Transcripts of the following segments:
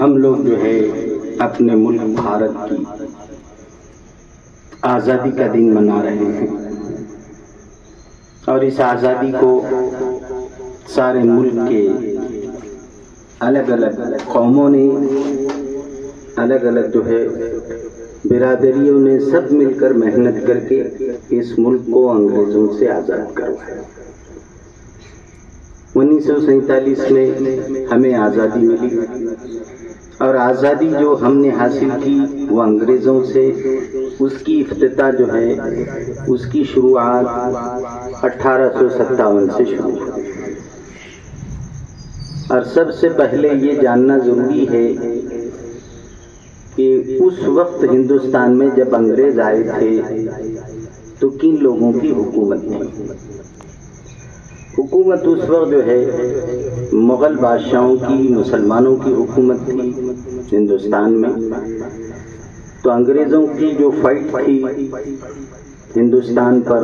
ہم لوگ جو ہے اپنے ملک بھارت کی آزادی کا دن منا رہے ہیں، اور اس آزادی کو سارے ملک کے الگ الگ قوموں نے، الگ الگ جو ہے برادریوں نے سب مل کر محنت کر کے اس ملک کو انگریزوں سے آزاد کروایا۔ 1947 میں ہمیں آزادی ملی، اور آزادی جو ہم نے حاصل کی وہ انگریزوں سے، اس کی افتتاح جو ہے اس کی شروعات 1857 سے شروع ہوئی۔ اور سب سے پہلے یہ جاننا ضروری ہے کہ اس وقت ہندوستان میں جب انگریز آئے تھے تو کن لوگوں کی حکومت تھی؟ حکومت اس وقت جو ہے مغل بادشاہوں کی، مسلمانوں کی حکومت تھی ہندوستان میں۔ تو انگریزوں کی جو فائٹ تھی ہندوستان پر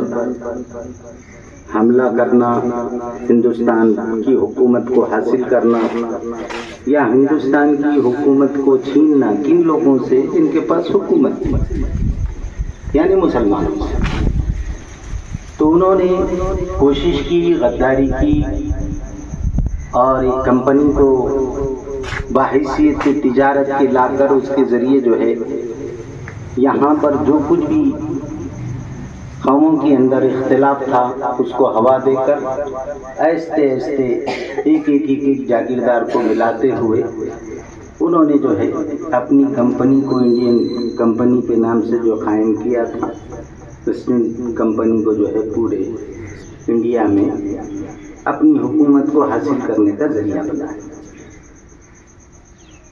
حملہ کرنا، ہندوستان کی حکومت کو حاصل کرنا یا ہندوستان کی حکومت کو چھیننا کن لوگوں سے؟ جن کے پاس حکومت تھی، یعنی مسلمانوں سے۔ تو انہوں نے کوشش کی، غداری کی، اور ایک کمپنی کو باحیثیت تجارت کے لا کر اس کے ذریعے جو ہے یہاں پر جو کچھ بھی قوموں کے اندر اختلاف تھا اس کو ہوا دے کر ایستے ایستے ایک جاگیردار کو ملاتے ہوئے انہوں نے جو ہے اپنی کمپنی کو انڈین کمپنی کے نام سے جو قائم کیا تھا، اس کمپنی کو جو ہے پورے انڈیا میں اپنی حکومت کو حاصل کرنے کا ذریعہ بنایا۔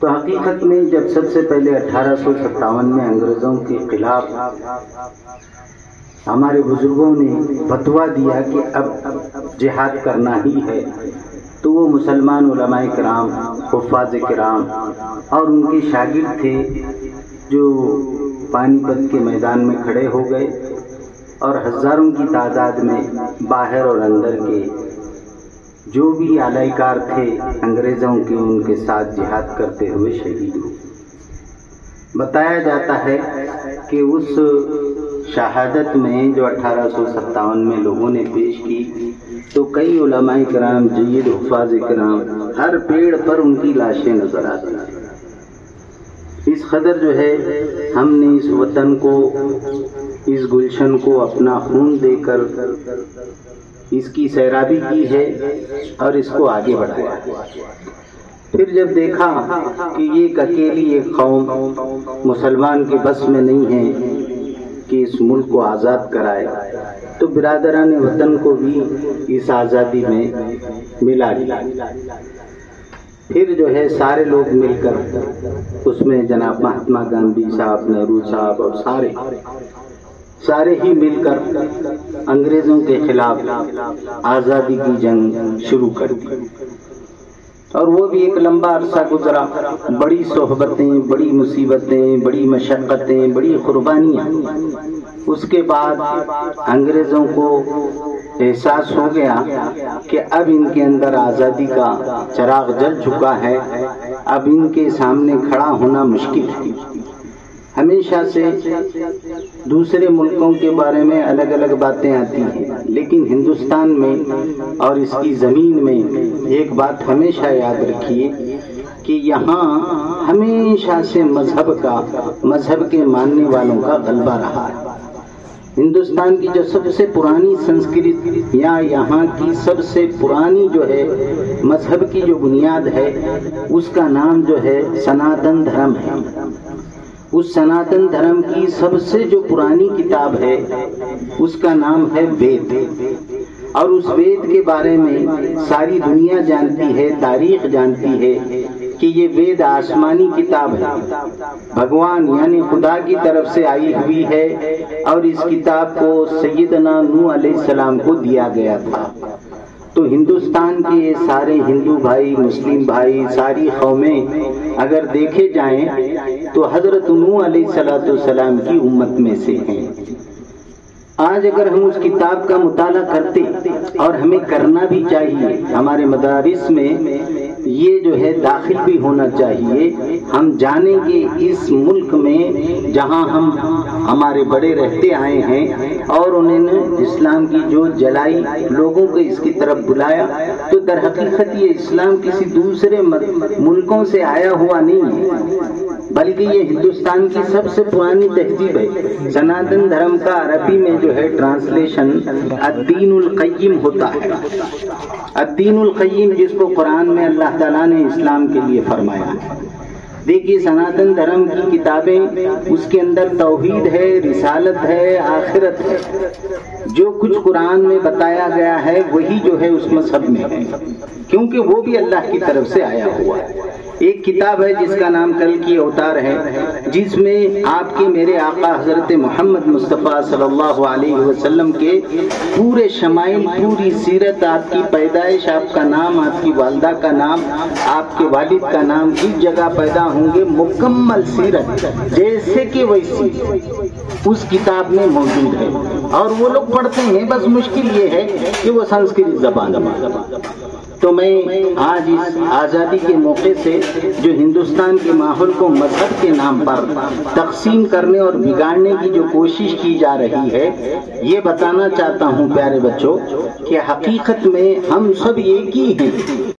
تو حقیقت میں جب سب سے پہلے 1857 میں انگریزوں کے خلاف ہمارے بزرگوں نے فتویٰ دیا کہ اب جہاد کرنا ہی ہے، تو وہ مسلمان علماء کرام، حفاظ کرام اور ان کے شاگرد تھے جو پانی پت کے میدان میں کھڑے ہو گئے، اور ہزاروں کی تعداد میں باہر اور اندر کے جو بھی اعلی کار تھے انگریزوں کے، ان کے ساتھ جہاد کرتے ہوئے شہید ہوئے۔ بتایا جاتا ہے کہ اس شہادت میں جو 1857 میں لوگوں نے پیش کی تو کئی علماء کرام، جید حفاظ کرام، ہر پیڑ پر ان کی لاشیں نظر آتی ہیں۔ اس قدر جو ہے ہم نے اس وطن کو، اس گلشن کو اپنا خون دے کر اس کی سیرابی کی ہے اور اس کو آگے بڑھایا۔ پھر جب دیکھا کہ یہ اکیلی ایک قوم مسلمان کے بس میں نہیں ہے کہ اس ملک کو آزاد کرائے، تو برادران وطن کو بھی اس آزادی میں ملا لیا۔ پھر جو ہے سارے لوگ مل کر اس میں جناب مہاتما گاندھی صاحب، نہرو صاحب اور سارے ہی مل کر انگریزوں کے خلاف آزادی کی جنگ شروع کر دی، اور وہ بھی ایک لمبا عرصہ گزرا، بڑی صحبتیں، بڑی مصیبتیں، بڑی مشقتیں، بڑی قربانیاں۔ اس کے بعد انگریزوں کو احساس ہو گیا کہ اب ان کے اندر آزادی کا چراغ جل چکا ہے، اب ان کے سامنے کھڑا ہونا مشکل ہے۔ ہمیشہ سے دوسرے ملکوں کے بارے میں الگ الگ باتیں آتی ہیں، لیکن ہندوستان میں اور اس کی زمین میں ایک بات ہمیشہ یاد رکھیے کہ یہاں ہمیشہ سے مذہب کے ماننے والوں کا غلبہ رہا ہے۔ ہندوستان کی جو سب سے پرانی سنسکرت یا یہاں کی سب سے پرانی جو ہے مذہب کی جو بنیاد ہے، اس کا نام جو ہے سناتن دھرم ہے۔ اس سناتن دھرم کی سب سے جو پرانی کتاب ہے اس کا نام ہے وید، اور اس وید کے بارے میں ساری دنیا جانتی ہے، تاریخ جانتی ہے کہ یہ وید آسمانی کتاب ہے، بھگوان یعنی خدا کی طرف سے آئی ہوئی ہے، اور اس کتاب کو سیدنا نوح علیہ السلام کو دیا گیا تھا۔ تو ہندوستان کے سارے ہندو بھائی، مسلم بھائی، ساری قومیں اگر دیکھے جائیں تو حضرت نوح علیہ السلام کی امت میں سے ہیں۔ آج اگر ہم اس کتاب کا مطالعہ کرتے، اور ہمیں کرنا بھی چاہیے، ہمارے مدارس میں یہ جو ہے داخل بھی ہونا چاہیے، ہم جانیں کہ اس ملک میں جہاں ہمارے بڑے رہتے آئے ہیں اور انہوں نے اسلام کی جو جلائی، لوگوں کو اس کی طرف بلایا، تو در حقیقت یہ اسلام کسی دوسرے ملکوں سے آیا ہوا نہیں ہے، بلکہ یہ ہندوستان کی سب سے پرانی تہذیب ہے۔ سناتن دھرم کا عربی میں جو ہے ٹرانسلیشن الدین القیم ہوتا ہے، الدین القیم، جس کو قرآن میں اللہ تعالیٰ نے اسلام کے لیے فرمایا۔ دیکھیے سناتن دھرم کی کتابیں، اس کے اندر توحید ہے، رسالت ہے، آخرت ہے، جو کچھ قرآن میں بتایا گیا ہے وہی جو ہے اس مذہب میں ہے، کیونکہ وہ بھی اللہ کی طرف سے آیا ہوا ہے۔ ایک کتاب ہے جس کا نام کل کی اوتار ہے، جس میں آپ کے میرے آقا حضرت محمد مصطفیٰ صلی اللہ علیہ وسلم کے پورے شمائل، پوری سیرت، آپ کی پیدائش، آپ کا نام، آپ کی والدہ کا نام، آپ کے والد کا نام، کس جگہ پیدا ہوں گے، مکمل سیرت جیسے کہ ویسی اس کتاب میں موجود ہے، اور وہ لوگ پڑھتے ہیں، بس مشکل یہ ہے کہ وہ سنسکرت زبان میں۔ تو میں آج اس آزادی کے موقع سے جو ہندوستان کے ماحول کو مذہب کے نام پر تقسیم کرنے اور بگاڑنے کی جو کوشش کی جا رہی ہے، یہ بتانا چاہتا ہوں پیارے بچوں کہ حقیقت میں ہم سب ایک ہی ہیں۔